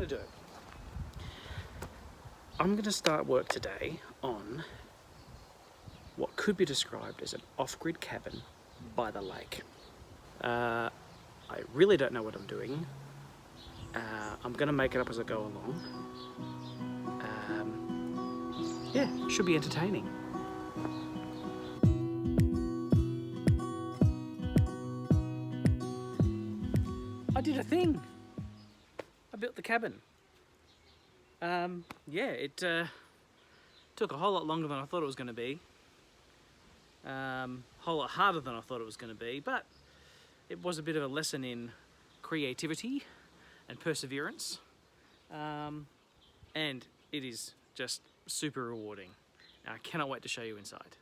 going to do? I'm going to start work today on what could be described as an off-grid cabin by the lake. I really don't know what I'm doing. I'm going to make it up as I go along. Yeah, should be entertaining. I did a thing. I built the cabin. Yeah, it took a whole lot longer than I thought it was going to be. Whole lot harder than I thought it was going to be, but it was a bit of a lesson in creativity and perseverance. And it is just super rewarding. I cannot wait to show you inside.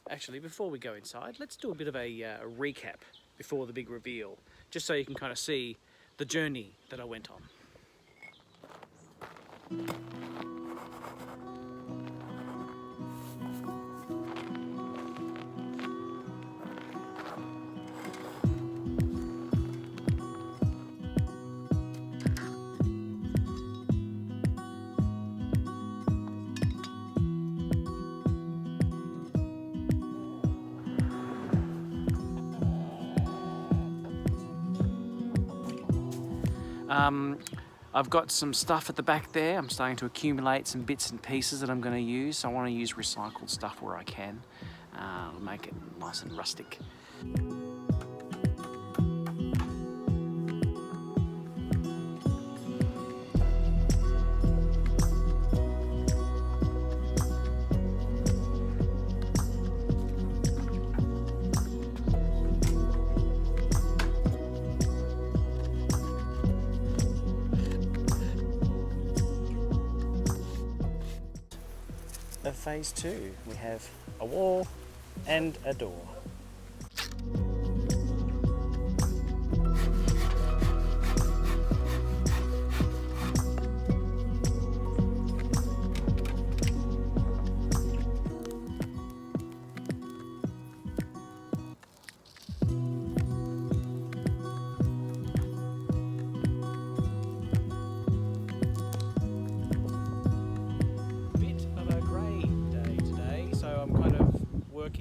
Actually, before we go inside, let's do a bit of a recap before the big reveal, just so you can kind of see the journey that I went on. I've got some stuff at the back there. I'm starting to accumulate some bits and pieces that I'm going to use. So I want to use recycled stuff where I can, make it nice and rustic. Of phase 2, we have a wall and a door.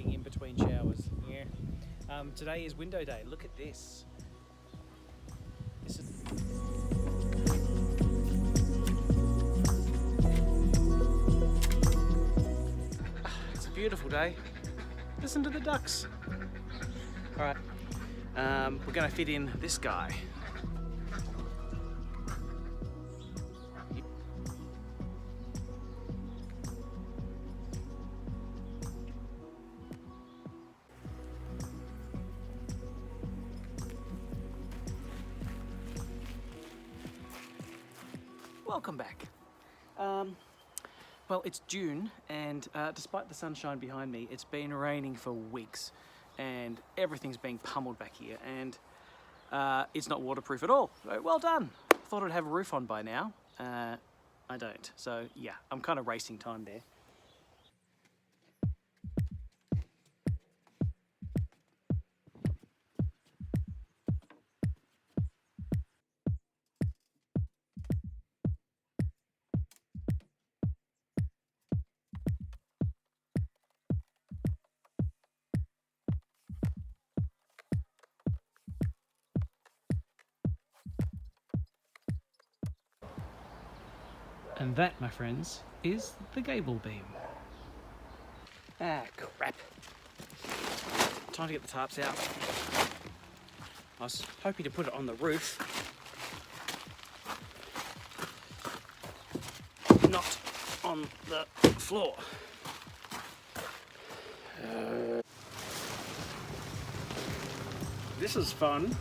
In between showers. Yeah. Today is window day. Look at this. This is it's a beautiful day. Listen to the ducks. All right. We're going to fit in this guy. Welcome back. Well, it's June, and despite the sunshine behind me, it's been raining for weeks, and everything's being pummeled back here, and it's not waterproof at all. So, well done. Thought I'd have a roof on by now. I don't. So yeah, I'm kind of racing time there. And that, my friends, is the gable beam. Ah, crap. Time to get the tarps out. I was hoping to put it on the roof. Not on the floor. This is fun.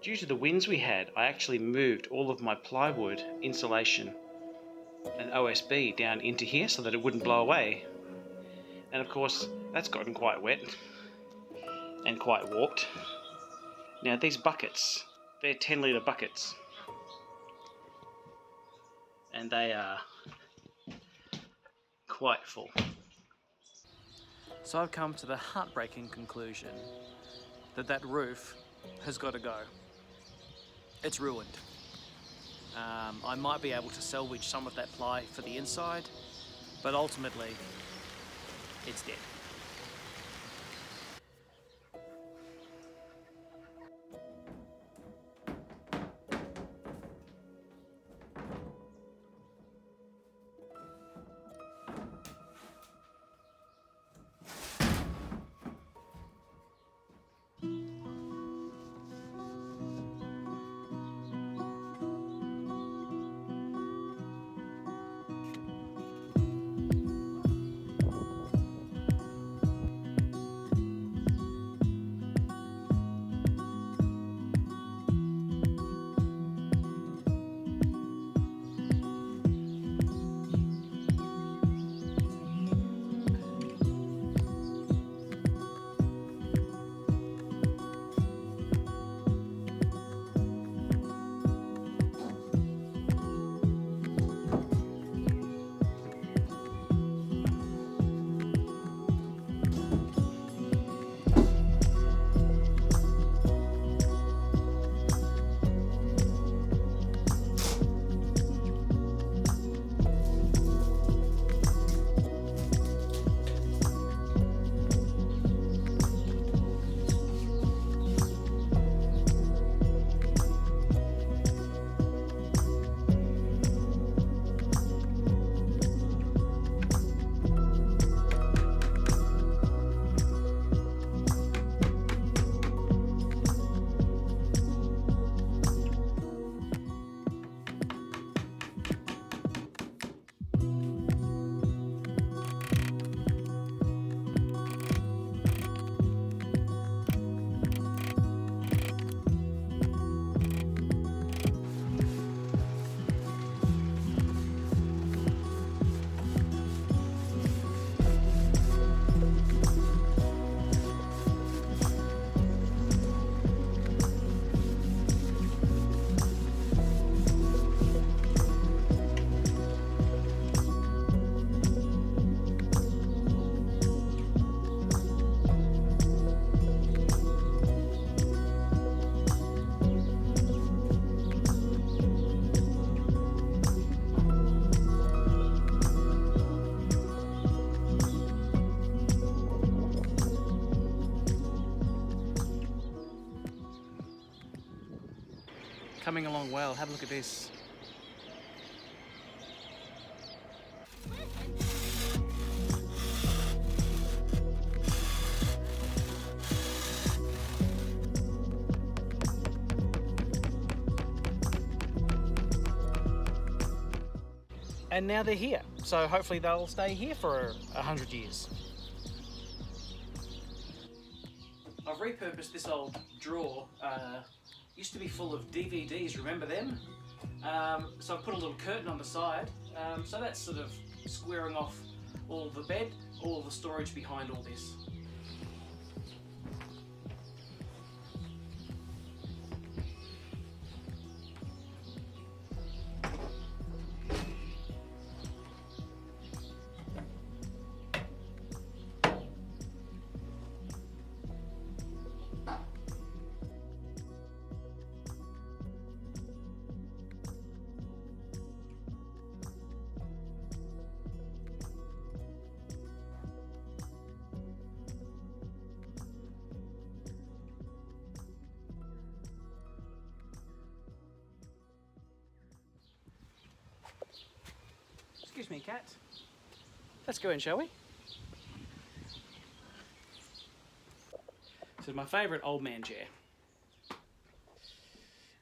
Due to the winds we had, I actually moved all of my plywood, insulation and OSB down into here so that it wouldn't blow away. And of course, that's gotten quite wet and quite warped. Now these buckets, they're 10-litre buckets. And they are quite full. So I've come to the heartbreaking conclusion that that roof has got to go. It's ruined. I might be able to salvage some of that ply for the inside, but ultimately, it's dead. Coming along well. Have a look at this. And now they're here, so hopefully they'll stay here for 100 years. I've repurposed this old drawer. Used to be full of DVDs, remember them? So I've put a little curtain on the side, so that's sort of squaring off all the bed, all the storage behind all this. Excuse me, cat. Let's go in, shall we? This is my favourite old man chair.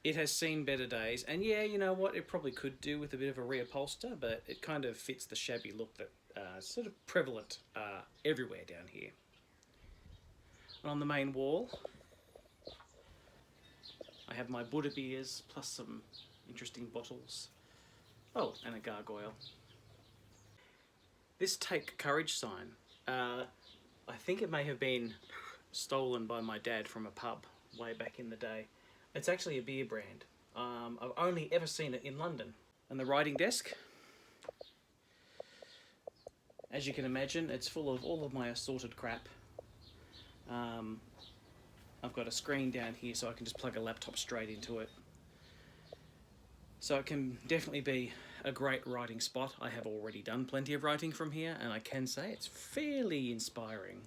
It has seen better days, and yeah, you know what, it probably could do with a bit of a reupholster, but it kind of fits the shabby look that is sort of prevalent everywhere down here. And on the main wall, I have my Buddha beers plus some interesting bottles. Oh, and a gargoyle. This Take Courage sign, I think it may have been stolen by my dad from a pub way back in the day. It's actually a beer brand. I've only ever seen it in London. And the writing desk, as you can imagine, it's full of all of my assorted crap. I've got a screen down here so I can just plug a laptop straight into it. So it can definitely be a great writing spot. I have already done plenty of writing from here, and I can say it's fairly inspiring.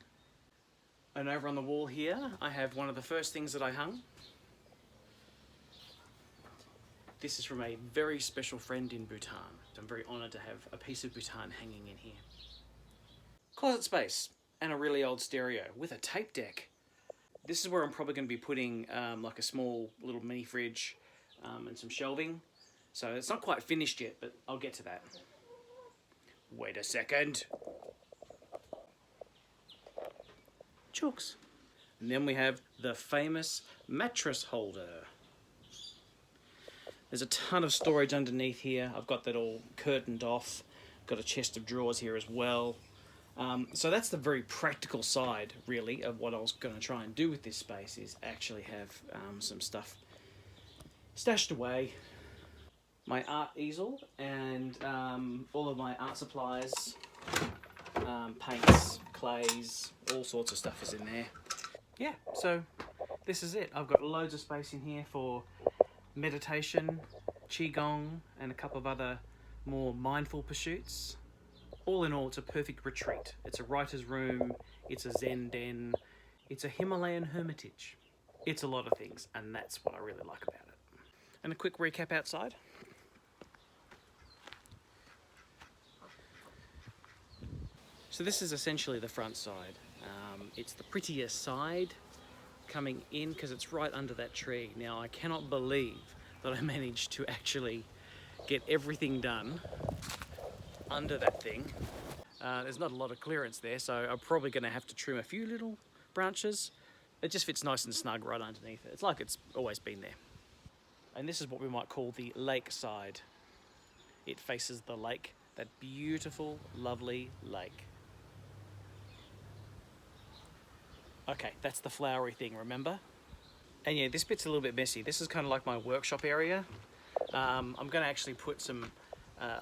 And over on the wall here, I have one of the first things that I hung. This is from a very special friend in Bhutan. I'm very honoured to have a piece of Bhutan hanging in here. Closet space and a really old stereo with a tape deck. This is where I'm probably going to be putting like a small little mini fridge and some shelving. So it's not quite finished yet, but I'll get to that. Wait a second. Chooks. And then we have the famous mattress holder. There's a ton of storage underneath here. I've got that all curtained off. Got a chest of drawers here as well. So that's the very practical side, really, of what I was going to try and do with this space, is actually have some stuff stashed away. My art easel and all of my art supplies, paints, clays, all sorts of stuff is in there. Yeah, so this is it. I've got loads of space in here for meditation, qigong, and a couple of other more mindful pursuits. All in all, it's a perfect retreat. It's a writer's room, it's a Zen den, it's a Himalayan hermitage. It's a lot of things, and that's what I really like about it. And a quick recap outside. So this is essentially the front side. It's the prettier side coming in because it's right under that tree. Now I cannot believe that I managed to actually get everything done under that thing. There's not a lot of clearance there, so I'm probably going to have to trim a few little branches. It just fits nice and snug right underneath it. It's like it's always been there. And this is what we might call the lake side. It faces the lake, that beautiful, lovely lake. Okay, that's the flowery thing, remember? And yeah, this bit's a little bit messy. This is kind of like my workshop area. I'm going to actually put some,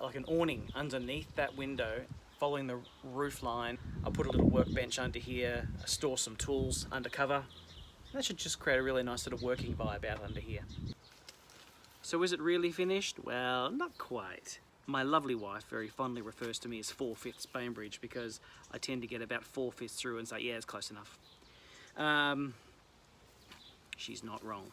like an awning underneath that window, following the roof line. I'll put a little workbench under here, store some tools under cover. That should just create a really nice sort of working vibe out under here. So is it really finished? Well, not quite. My lovely wife very fondly refers to me as 4/5 Bainbridge because I tend to get about 4/5 through and say, yeah, it's close enough. She's not wrong.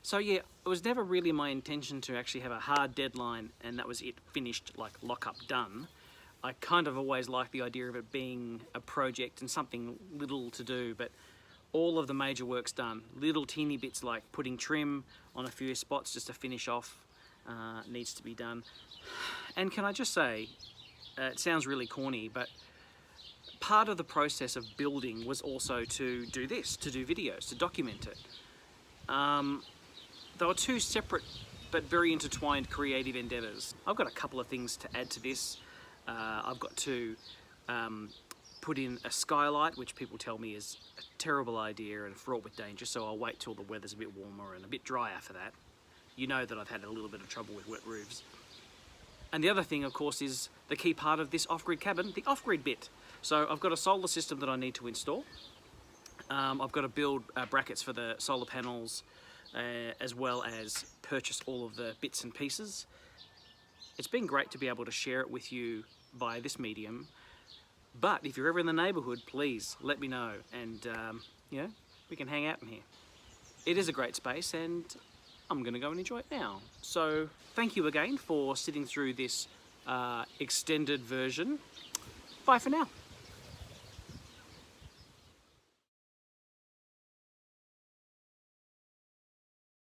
So yeah, it was never really my intention to actually have a hard deadline and that was it, finished, like lock up, done. I kind of always liked the idea of it being a project and something little to do, but all of the major work's done. Little teeny bits like putting trim on a few spots just to finish off needs to be done. And can I just say, it sounds really corny, but part of the process of building was also to do this, to do videos, to document it. They were two separate but very intertwined creative endeavours. I've got a couple of things to add to this. I've got to put in a skylight, which people tell me is a terrible idea and fraught with danger, so I'll wait till the weather's a bit warmer and a bit drier for that. You know that I've had a little bit of trouble with wet roofs. And the other thing, of course, is the key part of this off-grid cabin, the off-grid bit. So I've got a solar system that I need to install. I've got to build brackets for the solar panels, as well as purchase all of the bits and pieces. It's been great to be able to share it with you via this medium, but if you're ever in the neighbourhood, please let me know, and you know, we can hang out in here. It is a great space, and I'm going to go and enjoy it now. So thank you again for sitting through this extended version. Bye for now.